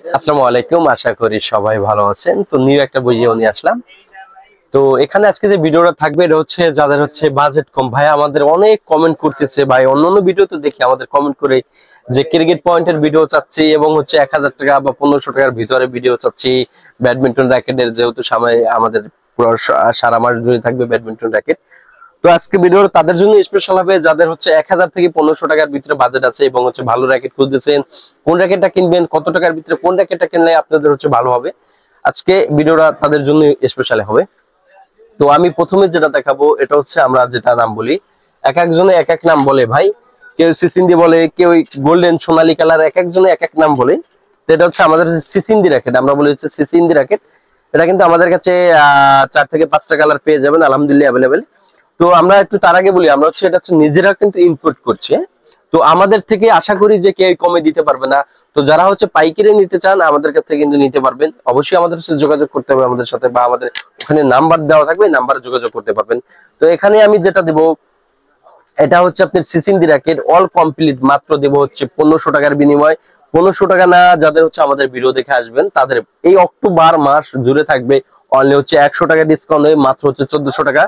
আসসালামু আলাইকুম, আশা করি সবাই ভালো আছেন। তো নিউ একটা ভিডিও নিয়ে আসলাম। তো এখানে আজকে যে ভিডিওটা থাকবে এটা হচ্ছে যাদের হচ্ছে বাজেট কম। ভাই আমাদের অনেক কমেন্ট করতেছে, ভাই অন্যান্য ভিডিও তো দেখি আমাদের কমেন্ট করে যে ক্রিকেট পয়েন্টের ভিডিও চাচ্ছি এবং হচ্ছে 1000 টাকা বা 1500 টাকার ভিতরে ভিডিও চাচ্ছি। ব্যাডমিন্টন র্যাকেটের যেহেতু সামনে আমাদের পুরো সারা মাস ধরে থাকবে ব্যাডমিন্টন র্যাকেট। তো আজকে ভিডিও তাদের জন্য স্পেশাল হবে যাদের হচ্ছে 1000 থেকে 1500 টাকার ভিতরে বাজেট আছে এবং হচ্ছে ভালো র্যাকেট খুঁজতেছেন। কোন র্যাকেটটা কিনবেন, কত টাকার ভিতরে কোন র্যাকেটটা কিনলে আপনাদের হচ্ছে ভালো হবে, আজকে ভিডিওটা তাদের জন্য স্পেশাল হবে। তো আমি প্রথমে যেটা দেখাবো এটা হচ্ছে আমরা যেটা নাম বলি, এক একজনে এক এক নাম বলে ভাই। কেউ সিসিন্দি বলে, কেউ গোল্ডেন সোনালী কালার, এক একজনে এক এক নাম বলে। তো এটা হচ্ছে আমাদের সিসিন্দি র্যাকেট, আমরা বলি হচ্ছে সিসিন্দি র্যাকেট। এটা কিন্তু আমাদের কাছে 4 থেকে 5টা কালার পেয়ে যাবেন আলহামদুলিল্লাহ অ্যাভেলেবেল। তো আমরা একটু তার আগে বলি, আমরা হচ্ছে এটা হচ্ছে নিজেরা কিন্তু ইম্পোর্ট করছে। তো আমাদের থেকে আশা করি যে কেউ কমে দিতে পারবে না। তো যারা হচ্ছে পাইকারি নিতে চান আমাদের কাছ থেকে কিন্তু নিতে পারবেন। অবশ্যই আমাদের সাথে যোগাযোগ করতে হবে আমাদের সাথে, বা আমাদের ওখানে নাম্বার দেওয়া থাকবে, নাম্বারে যোগাযোগ করতে পারবেন। তো এখানে আমি যেটা দেবো এটা হচ্ছে আপনার সিসিন্দি র্যাকেট অল কমপ্লিট, মাত্র দেবো হচ্ছে 1500 টাকার বিনিময়। 1500 টাকা না, যাদের হচ্ছে আমাদের ভিডিও দেখে আসবেন তাদের এই অক্টোবর মাস জুড়ে থাকবে অনলি হচ্ছে 100 টাকা ডিসকাউন্ট হয়ে মাত্র হচ্ছে 1400 টাকা।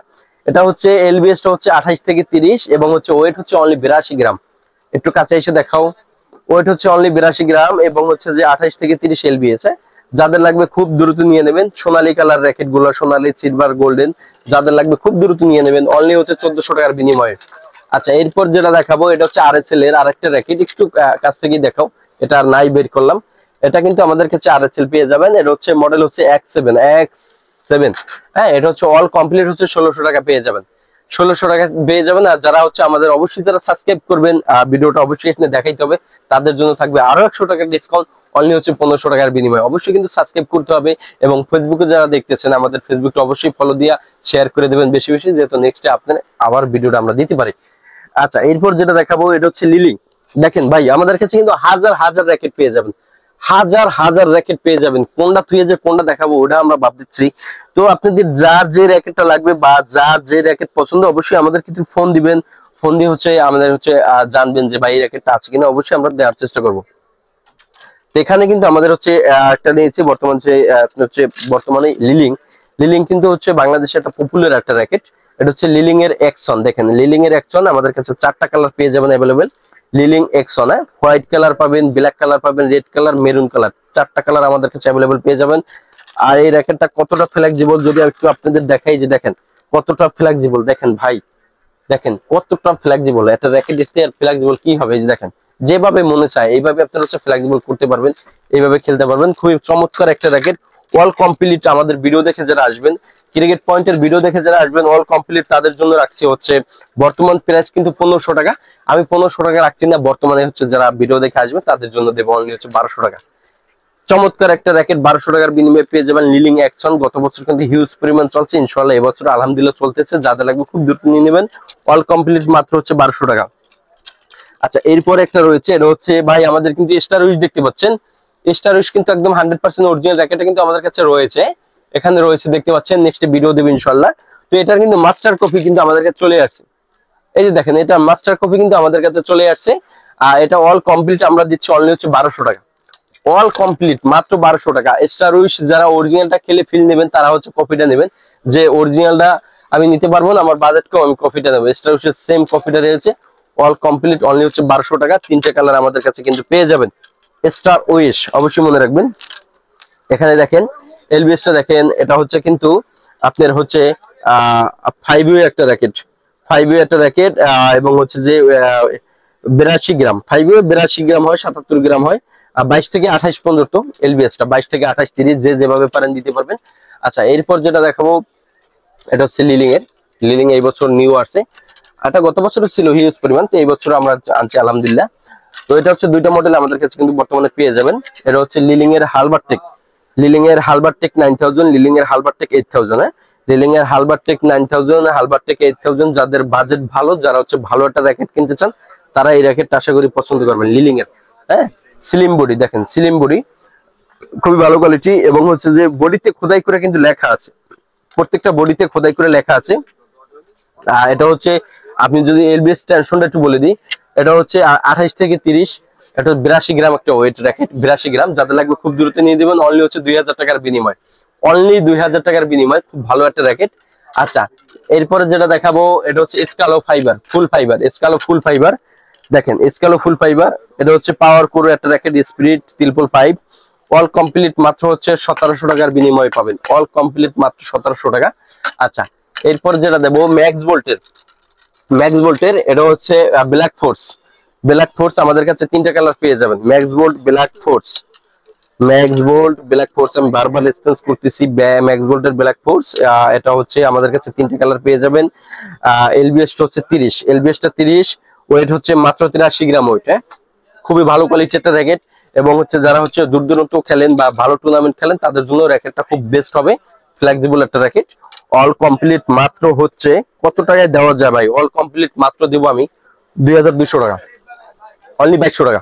এটা হচ্ছে এলবিএস টা হচ্ছে 28 থেকে 30 এবং হচ্ছে ওয়েট হচ্ছে অনলি 82 গ্রাম। একটু কাছে এসে দেখাও। ওয়েট হচ্ছে অনলি 82 গ্রাম এবং হচ্ছে যে 28 থেকে 30 এলবিএস। যাদের লাগবে খুব দ্রুত নিয়ে নেবেন। সোনালী কালার র্যাকেট গুলো, সোনালী, সিলভার, গোল্ডেন, যাদের লাগবে খুব দ্রুত নিয়ে নেবেন অনলি হচ্ছে 1400 টাকার বিনিময়ে। আচ্ছা, এরপর যেটা দেখাবো এটা হচ্ছে আরএসএল এর আরেকটা র্যাকেট, একটু কাছ থেকে দেখাও। এটা আর নাই বের করলাম। এটা কিন্তু আমাদের কাছে আরএসএল পেয়ে যাবেন। এটা হচ্ছে মডেল হচ্ছে X7। হ্যাঁ, এটা হচ্ছে অল কমপ্লিট হচ্ছে 1600 টাকা পেয়ে যাবেন। 1600 টাকা পেয়ে যাবেন। আর যারা হচ্ছে আমাদের অবশ্যই যারা সাবস্ক্রাইব করবেন, ভিডিওটা অবশ্যই এখানে দেখাইতে হবে, তাদের জন্য থাকবে আরো 100 টাকার ডিসকাউন্ট অনলি হচ্ছে 1500 টাকার বিনিময়ে। অবশ্যই কিন্তু সাবস্ক্রাইব করতে হবে এবং ফেসবুকে যারা দেখতেছেন আমাদের ফেসবুকটা অবশ্যই ফলো দিয়া শেয়ার করে দেবেন বেশি বেশি, যেহেতু নেক্সটে আপনার আবার ভিডিওটা আমরা দিতে পারি। আচ্ছা, এরপর যেটা দেখাবো এটা হচ্ছে লিলিং। দেখেন ভাই আমাদের কাছে কিন্তু হাজার হাজার র্যাকেট পেয়ে যাবেন, হাজার হাজার র্যাকেট পেয়ে যাবেন। কোনটা থুয়ে যে কোনটা দেখাবো ওটা আমরা ভাবতেছি। তো আপনাদের যার যে র্যাকেটটা লাগবে বা যার যে র্যাকেট পছন্দ অবশ্যই আমাদের কিন্তু ফোন দিবেন। ফোন দিয়ে হচ্ছে আমাদের হচ্ছে জানবেন যে ভাই এই র্যাকেটটা আছে কিনা, অবশ্যই আমরা দেওয়ার চেষ্টা করবো। তো এখানে কিন্তু আমাদের হচ্ছে একটা নিয়েছি বর্তমান যে হচ্ছে বর্তমানে লিলিং। লিলিং কিন্তু হচ্ছে বাংলাদেশে একটা পপুলার একটা র্যাকেট। এটা হচ্ছে লিলিং এর অ্যাকশন। দেখেন লিলিং এর অ্যাকশন আমাদের কাছে 4টা কালার পেয়ে যাবেন অ্যাভেলেবেল। লিলিং অ্যাকশন, হোয়াইট কালার পাবেন, ব্ল্যাক কালার পাবেন, রেড কালার, মেরুন কালার, 4টা কালার আমাদের কাছে অ্যাভেলেবেল পেয়ে যাবেন। আর এই র্যাকেটটা কতটা ফ্লেক্সিবল যদি একটু আপনাদের দেখাই, যে দেখেন কতটা ফ্লেক্সিবল। দেখেন ভাই, দেখেন কতটা ফ্লেক্সিবল একটা র্যাকেট, দেখতে আর ফ্লেক্সিবল কি হবে। এই যে দেখেন যেভাবে মনে চায় এইভাবে আপনারা হচ্ছে ফ্লেক্সিবল করতে পারবেন, এইভাবে খেলতে পারবেন। খুবই চমৎকার একটা র্যাকেট অল কমপ্লিট। আমাদের ভিডিও দেখে যারা আসবেন, ক্রিকেট পয়েন্টের ভিডিও দেখে যারা আসবেন অল কমপ্লিট, তাদের জন্য রাখছি হচ্ছে বর্তমান প্রাইস কিন্তু 1500 টাকা। আমি 1500 টাকা রাখছি না, বর্তমানে হচ্ছে যারা ভিডিও দেখে আসবে তাদের জন্য দেবো অনলি হচ্ছে 1200 টাকা। চমৎকার একটা র্যাকেট 1200 টাকার বিনিময়ে পেয়ে যাবেন লিলিং অ্যাকশন। গত বছর কিন্তু হিউজ পরিমাণ চলছে, ইনশাআল্লাহ এবছর আলহামদুলিল্লাহ চলতেছে। যাদের লাগবে খুব দ্রুত নিয়ে নেবেন, অল কমপ্লিট মাত্র হচ্ছে 1200 টাকা। আচ্ছা, এরপর একটা রয়েছে, এটা হচ্ছে ভাই আমাদের কিন্তু স্টার উইশ দেখতে পাচ্ছেন। স্টার উইশ কিন্তু একদম 100% অরিজিনাল র্যাকেটটা কিন্তু আমাদের কাছে রয়েছে, এখানে রয়েছে দেখতে পাচ্ছেন। নেক্সট ভিডিও দেব ইনশাআল্লাহ। তো এটার কিন্তু মাস্টার কপি কিন্তু আমাদের কাছে চলে আসছে। এই যে দেখেন এটা মাস্টার কপি কিন্তু আমাদের কাছে চলে আসছে। আর এটা অল কমপ্লিট আমরা দিচ্ছি অনলি হচ্ছে 1200 টাকা। অল কমপ্লিট মাত্র 1200 টাকা। স্টার উইশ যারা অরিজিনালটা খেলে ফিল নেবেন তারা হচ্ছে কপিটা নেবেন, যে অরিজিনালটা আমি নিতে পারবো না, আমার বাজেট কম, আমি কপিটা নেবো। স্টার উইশের সেম কপিটা রয়েছে অল কমপ্লিট অনলি হচ্ছে 1200 টাকা। 3টে কালার আমাদের কাছে কিন্তু পেয়ে যাবেন। স্টার উইশ অবশ্যই মনে রাখবেন। এখানে দেখেন এলবিএসটা দেখেন, এটা হচ্ছে কিন্তু আপনার হচ্ছে 5U একটা র্যাকেট, 5U একটা র্যাকেট এবং হচ্ছে যে 82 গ্রাম। 5U 82 গ্রাম হয়, 77 গ্রাম হয়। 22 থেকে 28 পর্যন্ত এলবিএসটা, 22 থেকে 28, 30 যে যেভাবে পারেন দিতে পারবেন। আচ্ছা, এরপর যেটা দেখাবো এটা হচ্ছে লিলিং এর। লিলিং এই বছর নিউ আসছে, এটা গত বছরও ছিল হিউজ পরিমাণ, তো এই বছর আমরা আনছি আলহামদুলিল্লাহ। তো এটা হচ্ছে 2টা মডেল আমাদের কাছে কিন্তু বর্তমানে পেয়ে যাবেন। এটা হচ্ছে লিলিং এর হালবার টেক, লিলিং এর হালবার টেক 9000, লিলিং এর হালবার টেক 8000। লিলিং এর হালবার টেক 9000, হালবার টেক 8000। যাদের বাজেট ভালো, যারা হচ্ছে ভালো একটা র্যাকেট কিনতে চান তারা এই র্যাকেটটা আশা করি পছন্দ করবেন। লিলিং এর স্লিম বডি, দেখেন স্লিম বডি, খুবই ভালো কোয়ালিটি এবং হচ্ছে যে বডিতে খোদাই করে কিন্তু লেখা আছে, প্রত্যেকটা বডিতে খোদাই করে লেখা আছে। এটা হচ্ছে আপনি যদি এলবিএস টেনশনটা একটু বলে দিই, এটা হচ্ছে 28 থেকে 30, এটা 82 গ্রাম একটা ওয়েট র্যাকেট, 82 গ্রাম। যাদের লাগবে খুব দ্রুত নিয়ে দিবেন, অনলি হচ্ছে 2000 টাকার বিনিময়, অনলি 2000 টাকার বিনিময়, খুব ভালো একটা র্যাকেট। আচ্ছা, এরপরে যেটা দেখাবো এটা হচ্ছে স্কালো ফাইবার, ফুল ফাইবার, স্কালো ফুল ফাইবার। দেখেন স্কালো ফুল ফাইবার, এটা হচ্ছে পাওয়ার কোর একটা racket, spirit triple 5, all complete মাত্র হচ্ছে 1700 টাকার বিনিময়ে পাবেন, অল কমপ্লিট মাত্র 1700 টাকা। আচ্ছা, এরপর যেটা দেবো ম্যাক্স ভোল্টের, ম্যাক্স ভোল্টের এটা হচ্ছে ব্ল্যাক ফোর্স, ব্ল্যাক ফোর্স আমাদের কাছে 3টা কালার পেয়ে যাবেন, max volt black force, max volt black force. আমি বারবার রেসপন্স করতেছি, ম্যাক্স ভোল্টের ব্ল্যাক ফোর্স, এটা হচ্ছে আমাদের কাছে 3টা কালার পেয়ে যাবেন। এলবিএস হচ্ছে 30, এলবিএসটা 30, ওয়েট হচ্ছে মাত্র 83 গ্রাম ওয়েট। খুবই ভালো কোয়ালিটির একটা র্যাকেট, এবং হচ্ছে যারা হচ্ছে দূর দূরান্ত খেলেন বা ভালো টুর্নামেন্ট খেলেন তাদের জন্য র্যাকেটটা খুব বেস্ট হবে, ফ্লেক্সিবল একটা র্যাকেট। অল কমপ্লিট মাত্র হচ্ছে কত টাকায় দেওয়া যায় ভাই, অল কমপ্লিট মাত্র দেবো আমি 2200 টাকা, অনলি 2200 টাকা,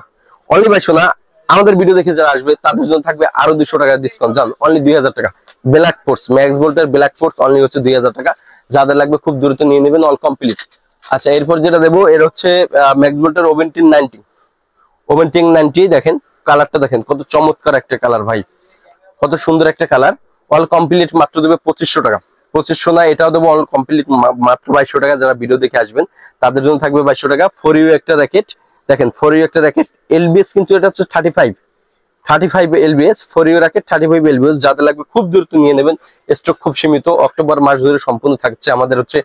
অনলি 2200 না, আমাদের ভিডিও দেখে যারা আসবে তাদের জন্য থাকবে আরো 200 টাকা ডিসকাউন্ট, জান অনলি 2000 টাকা। ব্ল্যাক ফোর্স, ম্যাক্স ভোল্টের ব্ল্যাক ফোর্স, অনলি হচ্ছে 2000 টাকা। যাদের লাগবে খুব দ্রুত নিয়ে নেবেন, অল কমপ্লিট। আচ্ছা, এরপর যেটা দেবো এর হচ্ছে ম্যাক্স ভোল্টের ওভেন্টিন 90, ওভেন্টিন 90। দেখেন কালারটা, দেখেন কত চমৎকার একটা কালার ভাই, কত সুন্দর একটা কালার। অল কমপ্লিট মাত্র দেবে 2500 টাকা, 2500 না, এটাও দেবো অল কমপ্লিট মাত্র 2200 টাকা। যারা ভিডিও দেখে আসবেন তাদের জন্য থাকবে 2200 টাকা। ফর ইউ একটা র্যাকেট, দেখেন ফর ইউ একটা র্যাকেট, এলবিএস কিন্তু এটা হচ্ছে 35 lbs, for you racket 35 lbs. যাদের লাগবে খুব দ্রুত নিয়ে নেবেন, স্টক খুব সীমিত, অক্টোবর মাস ধরে সম্পূর্ণ থাকছে আমাদের হচ্ছে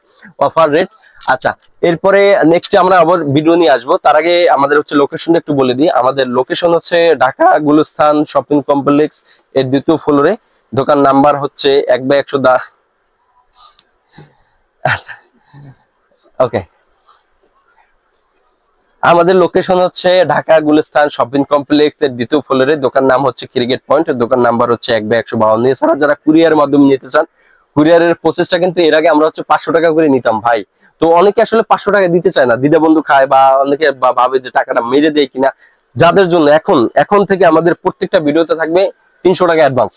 অফার রেট। আচ্ছা, এরপরে নেক্সট আমরা আবার ভিডিও নিয়ে আসবো, তার আগে আমাদের হচ্ছে লোকেশনটা একটু বলে দিই। আমাদের লোকেশন হচ্ছে ঢাকা গুলিস্তান শপিং কমপ্লেক্স এর 2য় ফ্লোরে, দোকান নাম্বার হচ্ছে 1/110। ওকে, আমাদের লোকেশন হচ্ছে ঢাকা গুলিস্তান শপিং কমপ্লেক্স এর 2য় ফ্লোরে, দোকান নাম হচ্ছে ক্রিকেট পয়েন্ট, দোকান নাম্বার হচ্ছে 1/152। এছাড়া যারা কুরিয়ারের মাধ্যমে নিতে চান, কুরিয়ারের প্রসেসটা কিন্তু এর আগে আমরা হচ্ছে 500 টাকা করে নিতাম ভাই। তো অনেকে আসলে 500 টাকা দিতে চায় না, দিদা বন্ধু খায়, বা অনেকে ভাবে যে টাকাটা মেরে দেয় কিনা। যাদের জন্য এখন থেকে আমাদের প্রত্যেকটা ভিডিওতে থাকবে 300 টাকা অ্যাডভান্স,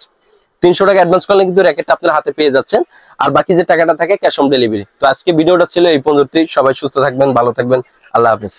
300 টাকা অ্যাডভান্স করলে কিন্তু র্যাকেটটা আপনার হাতে পেয়ে যাচ্ছেন, আর বাকি যে টাকাটা থাকে ক্যাশ অন ডেলিভারি। তো আজকে ভিডিওটা ছিল এই পর্যন্তই, সবাই সুস্থ থাকবেন, ভালো থাকবেন, আল্লাহ হাফেজ।